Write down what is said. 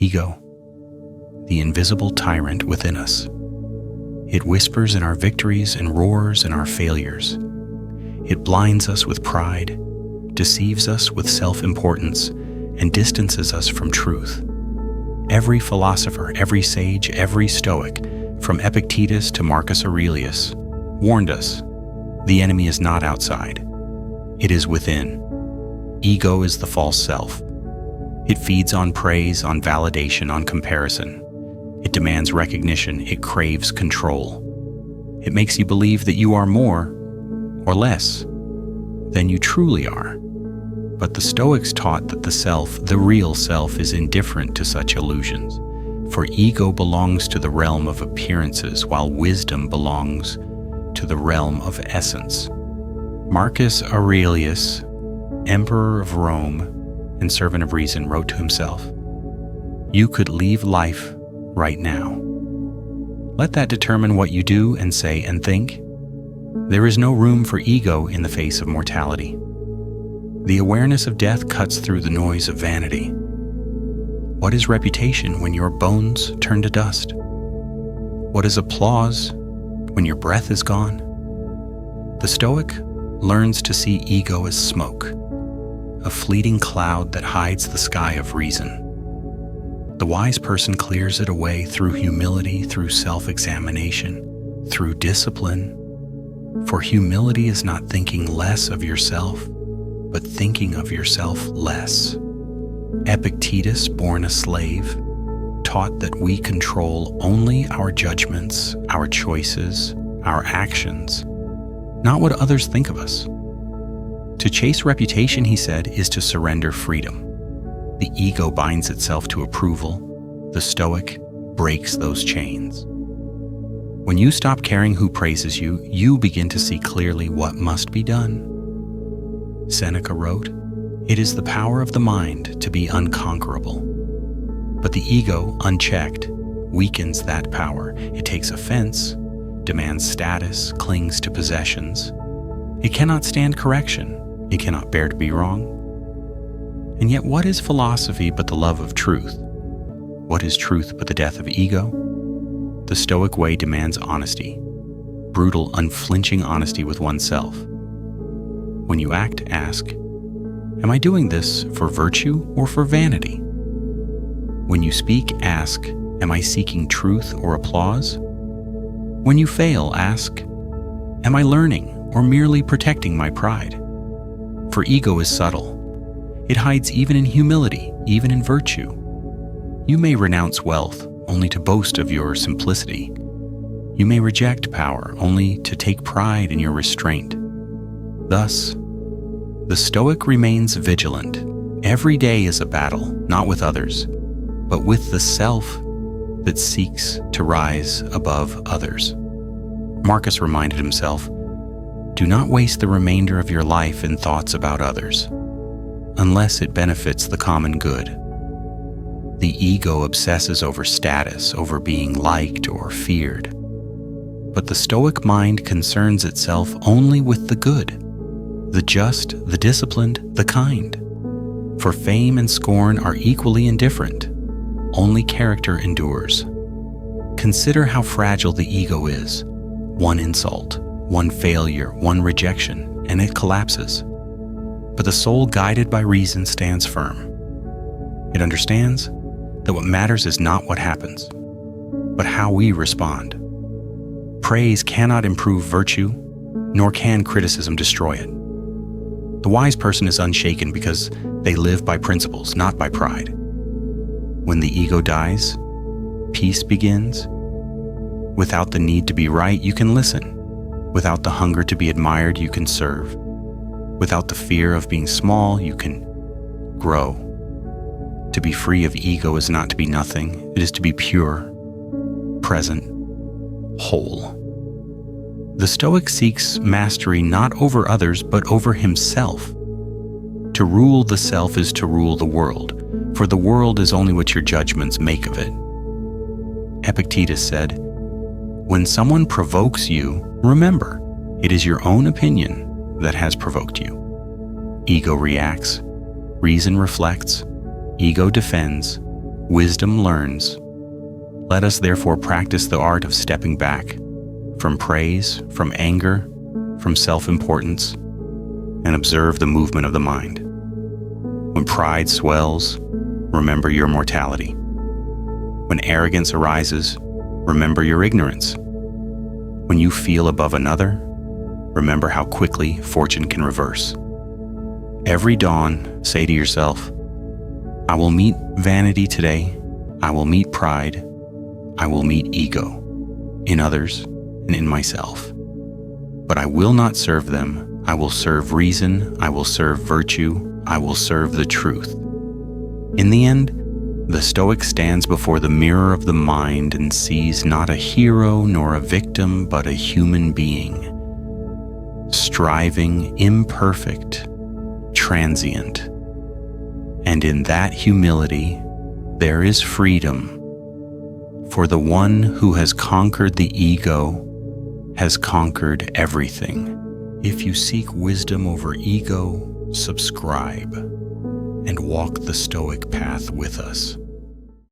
Ego, the invisible tyrant within us. It whispers in our victories and roars in our failures. It blinds us with pride, deceives us with self-importance, and distances us from truth. Every philosopher, every sage, every Stoic, from Epictetus to Marcus Aurelius, warned us, the enemy is not outside. It is within. Ego is the false self. It feeds on praise, on validation, on comparison. It demands recognition. It craves control. It makes you believe that you are more or less than you truly are. But the Stoics taught that the self, the real self, is indifferent to such illusions, for ego belongs to the realm of appearances, while wisdom belongs to the realm of essence. Marcus Aurelius, Emperor of Rome and servant of reason, wrote to himself, "You could leave life right now. Let that determine what you do and say and think. There is no room for ego in the face of mortality. The awareness of death cuts through the noise of vanity. What is reputation when your bones turn to dust? What is applause when your breath is gone?" The Stoic learns to see ego as smoke, a fleeting cloud that hides the sky of reason. The wise person clears it away through humility, through self-examination, through discipline. For humility is not thinking less of yourself, but thinking of yourself less. Epictetus, born a slave, taught that we control only our judgments, our choices, our actions, not what others think of us. To chase reputation, he said, is to surrender freedom. The ego binds itself to approval. The Stoic breaks those chains. When you stop caring who praises you, you begin to see clearly what must be done. Seneca wrote, "It is the power of the mind to be unconquerable." But the ego, unchecked, weakens that power. It takes offense, demands status, clings to possessions. It cannot stand correction. It cannot bear to be wrong. And yet, what is philosophy but the love of truth? What is truth but the death of ego? The Stoic way demands honesty, brutal, unflinching honesty with oneself. When you act, ask, am I doing this for virtue or for vanity? When you speak, ask, am I seeking truth or applause? When you fail, ask, am I learning or merely protecting my pride? For ego is subtle. It hides even in humility, even in virtue. You may renounce wealth only to boast of your simplicity. You may reject power only to take pride in your restraint. Thus, the Stoic remains vigilant. Every day is a battle, not with others, but with the self that seeks to rise above others. Marcus reminded himself, do not waste the remainder of your life in thoughts about others, unless it benefits the common good. The ego obsesses over status, over being liked or feared. But the Stoic mind concerns itself only with the good, the just, the disciplined, the kind. For fame and scorn are equally indifferent. Only character endures. Consider how fragile the ego is. One insult, one failure, one rejection, and it collapses. But the soul, guided by reason, stands firm. It understands that what matters is not what happens, but how we respond. Praise cannot improve virtue, nor can criticism destroy it. The wise person is unshaken because they live by principles, not by pride. When the ego dies, peace begins. Without the need to be right, you can listen. Without the hunger to be admired, you can serve. Without the fear of being small, you can grow. To be free of ego is not to be nothing. It is to be pure, present, whole. The Stoic seeks mastery not over others, but over himself. To rule the self is to rule the world, for the world is only what your judgments make of it. Epictetus said, when someone provokes you, remember, it is your own opinion that has provoked you. Ego reacts, reason reflects, ego defends, Wisdom learns. Let us therefore practice the art of stepping back from praise, from anger, from self-importance, and observe the movement of the mind. When pride swells, remember your mortality. When arrogance arises, remember your ignorance. When you feel above another, remember how quickly fortune can reverse. Every dawn, say to yourself, I will meet vanity today, I will meet pride, I will meet ego, in others and in myself. But I will not serve them, I will serve reason, I will serve virtue, I will serve the truth. In the end, the Stoic stands before the mirror of the mind and sees not a hero nor a victim, but a human being, striving, imperfect, transient. And in that humility, there is freedom. For the one who has conquered the ego has conquered everything. If you seek wisdom over ego, subscribe and walk the Stoic path with us.